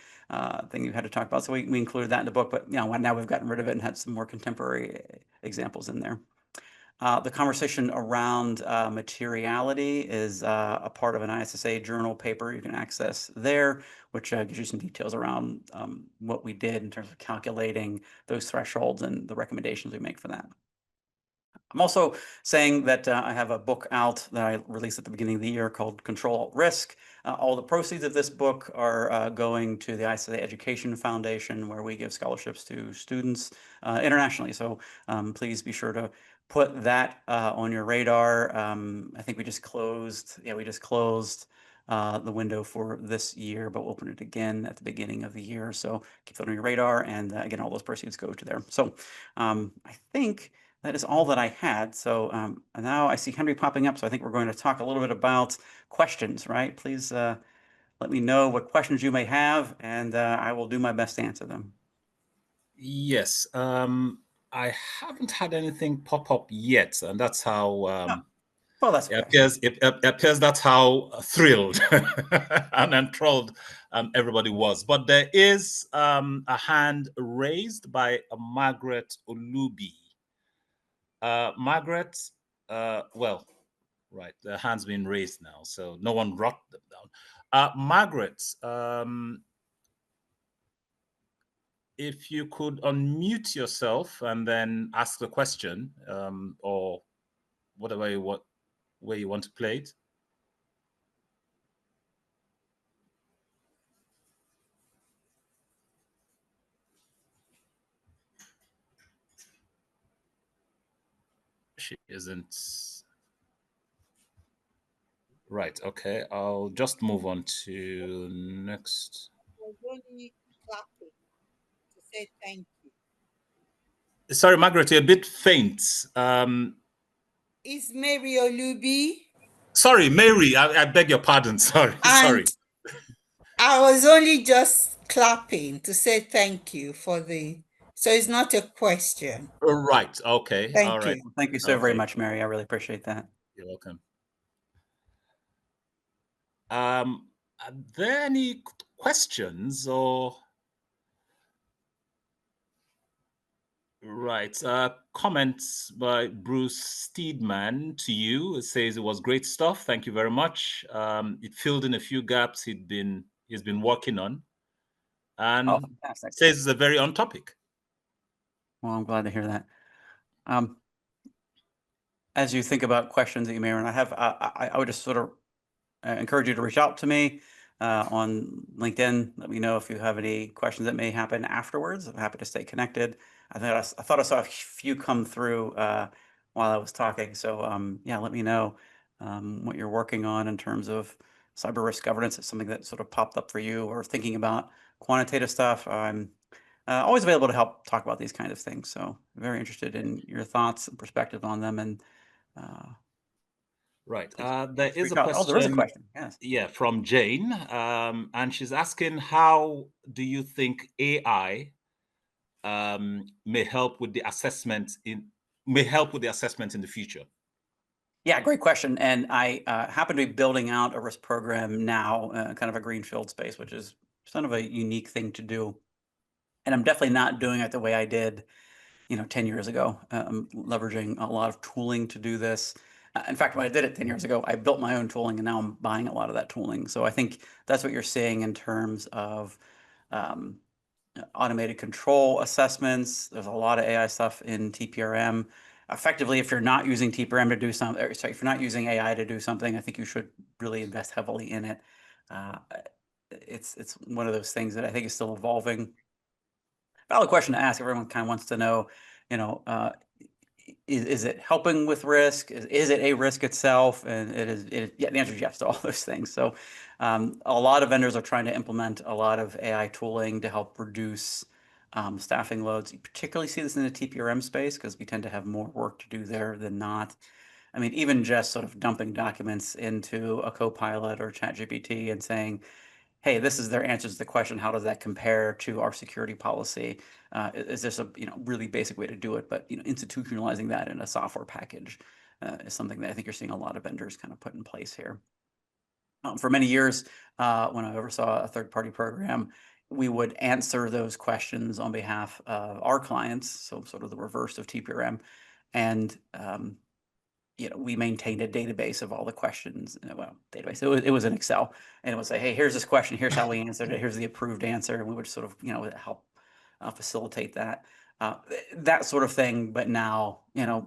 thing you had to talk about. So we included that in the book, but now we've gotten rid of it and had some more contemporary examples in there. The conversation around materiality is a part of an ISSA journal paper you can access there, which gives you some details around what we did in terms of calculating those thresholds and the recommendations we make for that. I'm also saying that I have a book out that I released at the beginning of the year called Control Alt Risk. All the proceeds of this book are going to the ISSA Education Foundation, where we give scholarships to students internationally. So please be sure to put that on your radar. I think we just closed the window for this year, but we'll open it again at the beginning of the year. So keep that on your radar. And again, all those proceeds go to there. So I think that is all that I had. So now I see Henry popping up. So I think we're going to talk a little bit about questions, right? Please let me know what questions you may have, and I will do my best to answer them.
Yes. I haven't had anything pop up yet, and that's how
Well, that's okay.
it appears that's how thrilled and enthralled everybody was. But there is a hand raised by Margaret Olubi. Margaret, well, right, the hand's been raised now, so no one wrote them down. Margaret, if you could unmute yourself and then ask the question, or whatever where you want to play it. She isn't. Right. Okay. I'll just move on to next.
I was only clapping to say thank you.
Sorry, Margaret, you're a bit faint.
Is Mary Olubi?
Sorry, Mary. I beg your pardon. Sorry. Sorry.
I was only just clapping to say thank you for the. So it's not a question.
Right. Okay.
Thank
All right.
you.
Thank you so very much, Mary. I really appreciate that.
You're welcome. Are there any questions or right comments by Bruce Steedman to you? It says it was great stuff. Thank you very much. It filled in a few gaps he's been working on, and says it's a very on topic.
Well, I'm glad to hear that. As you think about questions that you may or not have, I would just sort of encourage you to reach out to me on LinkedIn. Let me know if you have any questions that may happen afterwards. I'm happy to stay connected. I thought I saw a few come through while I was talking. So yeah, let me know what you're working on in terms of cyber risk governance. It's something that sort of popped up for you, or thinking about quantitative stuff. I'm always available to help talk about these kinds of things. So very interested in your thoughts and perspective on them. And
Right. There
please
is
reach
a
out. Oh, there is a
question,
question. Yes.
yeah, from Jane, and she's asking, how do you think AI may help with the assessment in the future?
Yeah, great question. And I happen to be building out a risk program now, kind of a greenfield space, which is sort of a unique thing to do. And I'm definitely not doing it the way I did, 10 years ago. I'm leveraging a lot of tooling to do this. In fact, when I did it 10 years ago, I built my own tooling, and now I'm buying a lot of that tooling. So I think that's what you're seeing in terms of um, automated control assessments. There's a lot of AI stuff in TPRM. Effectively, if you're not using TPRM to do something, sorry, if you're not using AI to do something, I think you should really invest heavily in it. Uh, it's one of those things that I think is still evolving. Valid question to ask. Everyone kind of wants to know, you know, is it helping with risk? Is it a risk itself? And yeah, the answer is yes to all those things. So a lot of vendors are trying to implement a lot of AI tooling to help reduce staffing loads. You particularly see this in the TPRM space because we tend to have more work to do there than not. I mean, even just sort of dumping documents into a Copilot or ChatGPT and saying, hey, this is their answers to the question, how does that compare to our security policy? Is this a really basic way to do it? But institutionalizing that in a software package is something that I think you're seeing a lot of vendors kind of put in place here. For many years, when I oversaw a third-party program, we would answer those questions on behalf of our clients, so sort of the reverse of TPRM, and we maintained a database of all the questions. Well, database. It was in Excel, and it would say, "Hey, here's this question. Here's how we answered it. Here's the approved answer," and we would sort of, help facilitate that. That sort of thing, but now,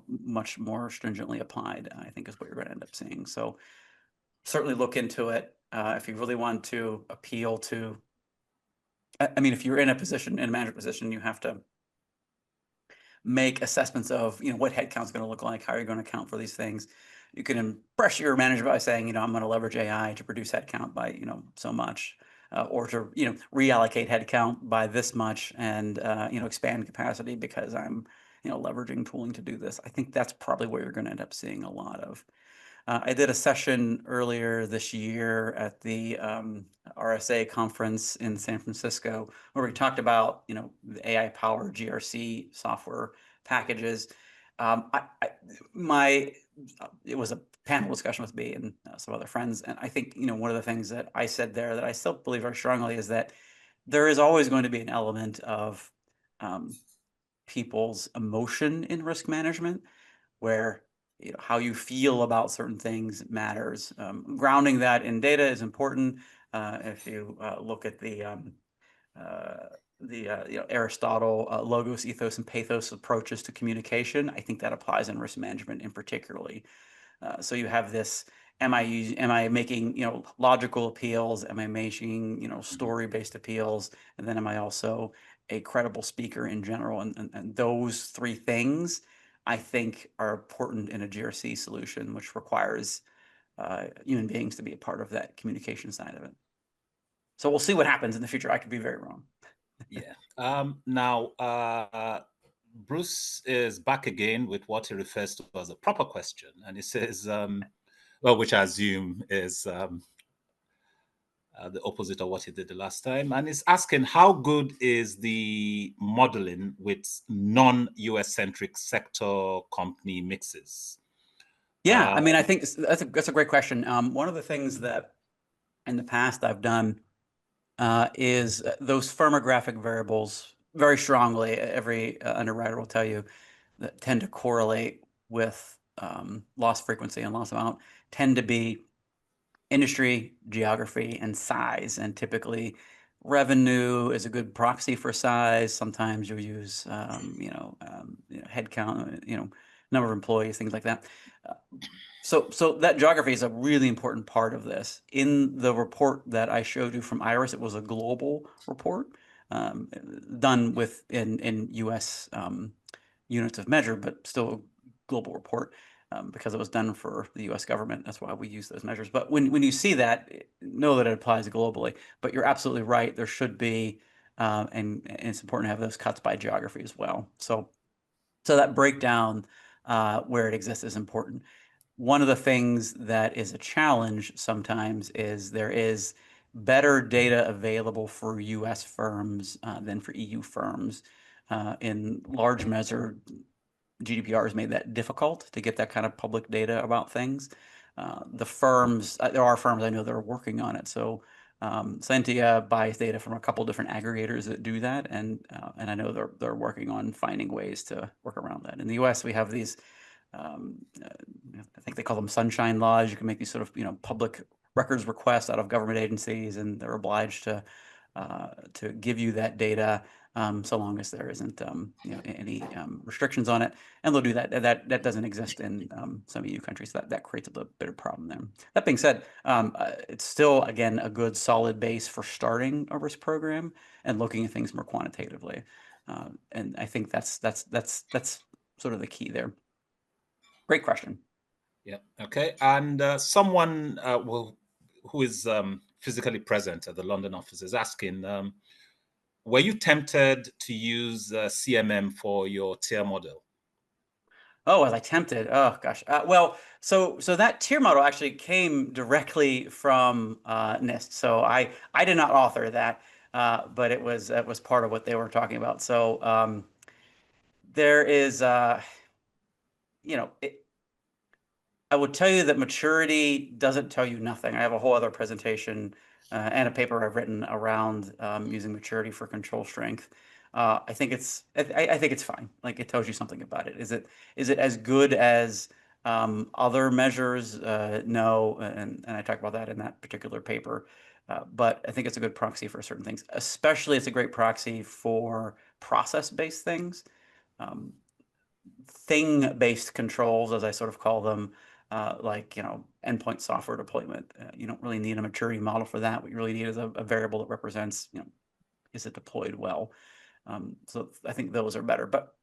much more stringently applied, I think is what you're going to end up seeing. So certainly look into it if you really want to appeal to. I mean, if you're in a management position, you have to make assessments of what headcount is going to look like, how you're going to account for these things. You can impress your manager by saying, I'm going to leverage AI to reduce headcount by so much, or to reallocate headcount by this much, and expand capacity because I'm leveraging tooling to do this. I think that's probably where you're going to end up seeing a lot of. I did a session earlier this year at the RSA conference in San Francisco where we talked about, the AI-powered GRC software packages. It was a panel discussion with me and some other friends, and I think one of the things that I said there that I still believe very strongly is that there is always going to be an element of people's emotion in risk management, where how you feel about certain things matters. Grounding that in data is important. If you look at the Aristotle logos, ethos, and pathos approaches to communication, I think that applies in risk management in particularly. So you have this: am I making logical appeals? Am I making story-based appeals? And then am I also a credible speaker in general? And those three things I think are important in a GRC solution, which requires human beings to be a part of that communication side of it. So we'll see what happens in the future. I could be very wrong.
Yeah. Now, Bruce is back again with what he refers to as a proper question, and he says, well, which I assume is the opposite of what he did the last time, and he's asking, how good is the modeling with non-US centric sector company mixes?
Yeah, I mean, I think that's a great question. One of the things that in the past I've done is those firmographic variables very strongly. Every underwriter will tell you that tend to correlate with loss frequency and loss amount tend to be industry, geography, and size. And typically, revenue is a good proxy for size. Sometimes you'll use headcount, number of employees, things like that. So that geography is a really important part of this. In the report that I showed you from IRIS, it was a global report done in US units of measure, but still a global report because it was done for the US government. That's why we use those measures. But when you see that, know that it applies globally. But you're absolutely right. There should be and it's important to have those cuts by geography as well. So that breakdown where it exists is important. One of the things that is a challenge sometimes is there is better data available for US firms than for EU firms. In large measure, GDPR has made that difficult to get that kind of public data about things. The firms, there are firms I know that are working on it. So Scientia buys data from a couple different aggregators that do that, and I know they're working on finding ways to work around that. In the US, we have these, I think they call them sunshine laws. You can make these sort of public records requests out of government agencies, and they're obliged to give you that data so long as there isn't any restrictions on it, and they'll do that. That doesn't exist in some EU countries. That creates a little bit of problem there. That being said, it's still again a good solid base for starting a risk program and looking at things more quantitatively, and I think that's sort of the key there. Great question.
Yeah. Okay. And someone who is physically present at the London office is asking, were you tempted to use CMM for your tier model?
Oh, was I tempted? Oh gosh. Well, so that tier model actually came directly from NIST. So I did not author that, but it was part of what they were talking about. So there is, I would tell you that maturity doesn't tell you nothing. I have a whole other presentation and a paper I've written around using maturity for control strength. I think it's fine. Like it tells you something about it. Is it as good as other measures? No, and I talk about that in that particular paper. But I think it's a good proxy for certain things. Especially, it's a great proxy for process-based things. Thing-based controls, as I sort of call them, like endpoint software deployment. You don't really need a maturity model for that. What you really need is a variable that represents, is it deployed well? So I think those are better. But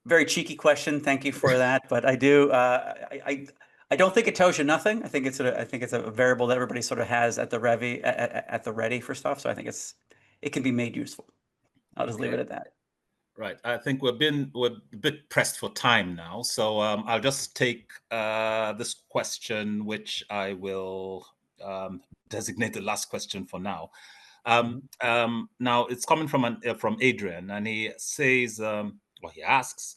very cheeky question. Thank you for that. But I do. I don't think it tells you nothing. I think it's a variable that everybody sort of has at the ready for stuff. So I think it can be made useful. I'll just leave it at that.
Right. I think we're a bit pressed for time now, so I'll just take this question, which I will designate the last question for now. Now it's coming from Adrian, and he says, he asks,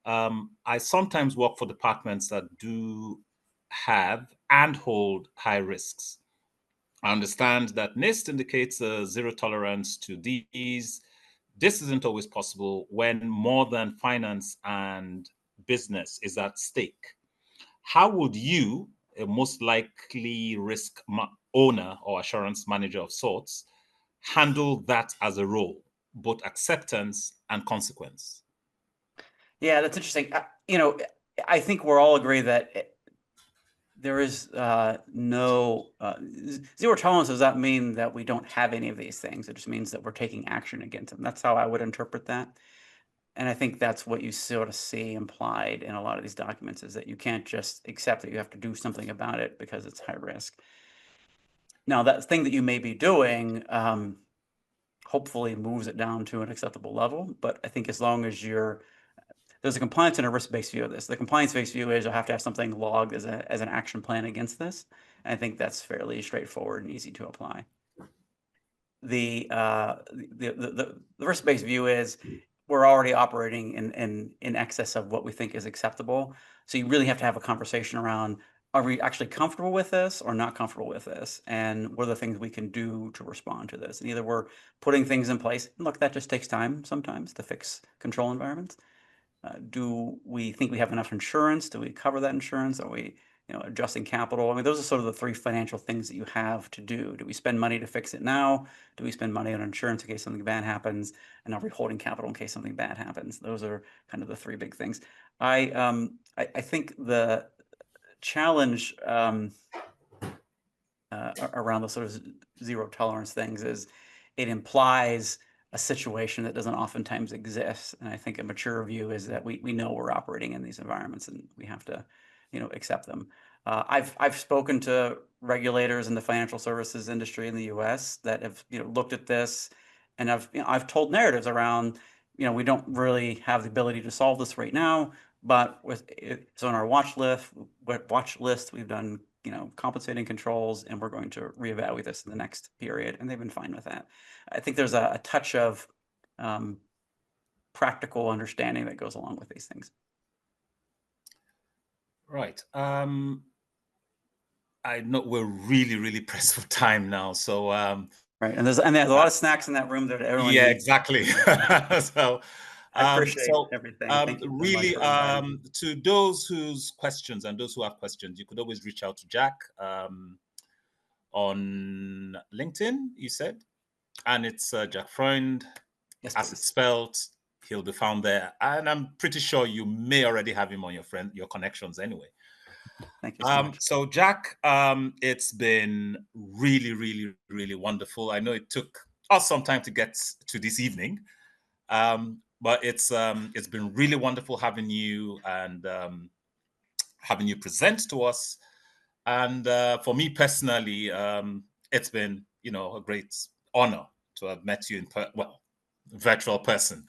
I sometimes work for departments that do have and hold high risks. I understand that NIST indicates a zero tolerance to these. This isn't always possible when more than finance and business is at stake. How would you, a most likely risk owner or assurance manager of sorts, handle that as a role, both acceptance and consequence?
Yeah, that's interesting. I think we're all agree that there is no zero tolerance. Does that mean that we don't have any of these things? It just means that we're taking action against them. That's how I would interpret that. And I think that's what you sort of see implied in a lot of these documents, is that you can't just accept that you have to do something about it because it's high risk. Now, that thing that you may be doing hopefully moves it down to an acceptable level. But I think as long as there's a compliance and a risk-based view of this. The compliance-based view is you'll have to have something logged as an action plan against this. And I think that's fairly straightforward and easy to apply. The risk-based view is we're already operating in excess of what we think is acceptable. So you really have to have a conversation around, are we actually comfortable with this or not comfortable with this? And what are the things we can do to respond to this? And either we're putting things in place. Look, that just takes time sometimes to fix control environments. Do we think we have enough insurance? Do we cover that insurance? Are we, adjusting capital? I mean, those are sort of the three financial things that you have to do. Do we spend money to fix it now? Do we spend money on insurance in case something bad happens? And are we holding capital in case something bad happens? Those are kind of the three big things. I think the challenge around the sort of zero tolerance things is it implies a situation that doesn't oftentimes exist. And I think a mature view is that we know we're operating in these environments and we have to, accept them. I've spoken to regulators in the financial services industry in the US that have, looked at this And I've told narratives around, we don't really have the ability to solve this right now, but it's on our watch list. We've done, compensating controls, and we're going to reevaluate this in the next period. And they've been fine with that. I think there's a touch of practical understanding that goes along with these things.
Right. I know we're really, really pressed for time now. So
right, and there's a lot of snacks in that room that everyone
yeah,
needs.
exactly. So
I appreciate everything. Thank you so
really,
much for inviting me.
to those whose questions and those who have questions, you could always reach out to Jack on LinkedIn, you said, and it's Jack Freund,
Yes,
as
please.
it's spelled. He'll be found there, and I'm pretty sure you may already have him on your connections anyway.
Thank you so much.
So Jack, it's been really, really, really wonderful. I know it took us some time to get to this evening, but it's been really wonderful having you and having you present to us. And for me personally, it's been a great honor to have met you in virtual person.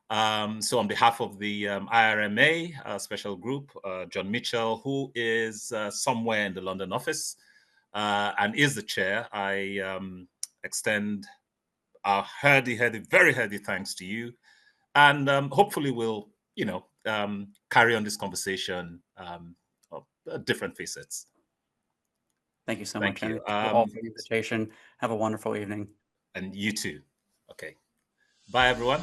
So on behalf of the IRMA special group, John Mitchell, who is somewhere in the London office and is the chair, I extend our very hearty thanks to you. And hopefully we'll, carry on this conversation of different facets.
Thank you so
Thank
much. And
you.
thank you all for the invitation. Have a wonderful evening.
And you too. Okay. Bye, everyone.